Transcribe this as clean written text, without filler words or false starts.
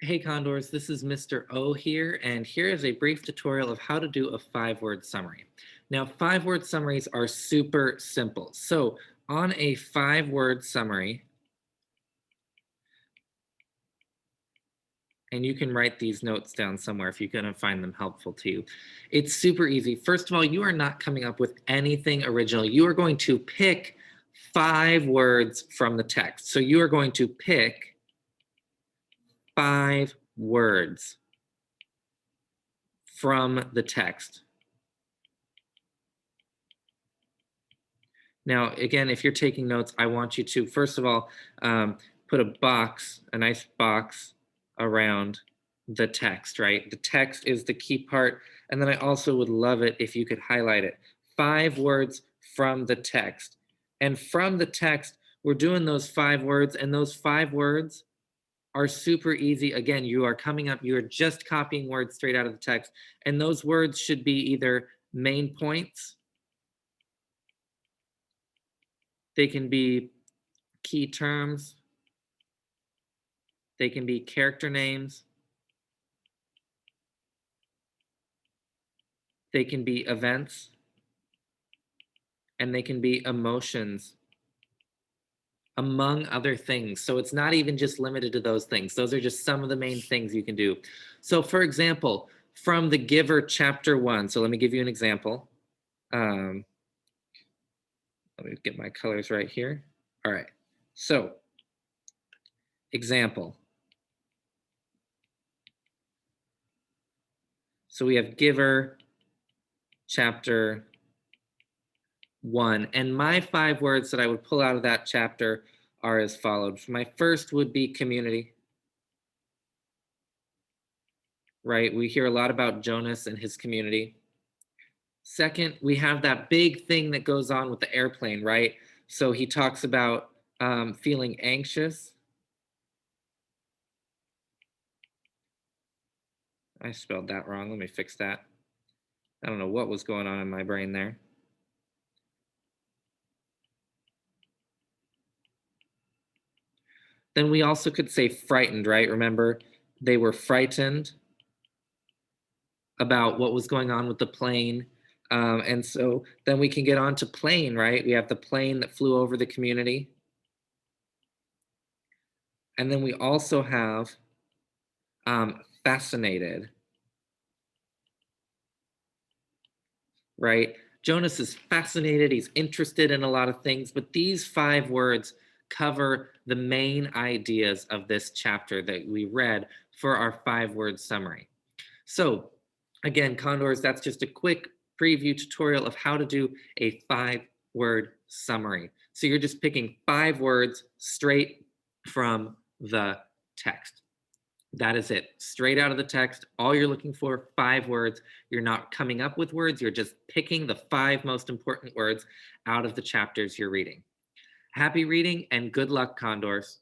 Hey Condors, this is Mr. O here, and here is a brief tutorial of how to do a 5-word summary. Now, 5-word summaries are super simple. So on a 5-word summary, and you can write these notes down somewhere if you're going to find them helpful to you. It's super easy. First of all, you are not coming up with anything original. You are going to pick 5 words from the text. So you are going to pick 5 words from the text. Now, again, if you're taking notes, I want you to, first of all, put a nice box around the text, right? The text is the key part. And then I also would love it if you could highlight it. 5 words from the text. And from the text, we're doing those 5 words, and those 5 words are super easy. Again, you are coming up, you are just copying words straight out of the text. And those words should be either main points, they can be key terms, they can be character names, they can be events, and they can be emotions, among other things. So it's not even just limited to those things. Those are just some of the main things you can do. So, for example, from The Giver, chapter 1. So let me give you an example. Let me get my colors right here. All right. So, example. So we have Giver, chapter 1. And my 5 words that I would pull out of that chapter are as followed. My first would be community. Right? We hear a lot about Jonas and his community. Second, we have that big thing that goes on with the airplane, right? So he talks about feeling anxious. I spelled that wrong. Let me fix that. I don't know what was going on in my brain there. Then we also could say frightened, right? Remember, they were frightened about what was going on with the plane. And so then we can get on to plane, right? We have the plane that flew over the community. And then we also have fascinated, right? Jonas is fascinated, he's interested in a lot of things, but these 5 words cover the main ideas of this chapter that we read for our 5-word summary. So, again, Condors, that's just a quick preview tutorial of how to do a 5-word summary. So you're just picking 5 words straight from the text. That is it. Straight out of the text. All you're looking for, 5 words. You're not coming up with words. You're just picking the 5 most important words out of the chapters you're reading. Happy reading and good luck, Condors.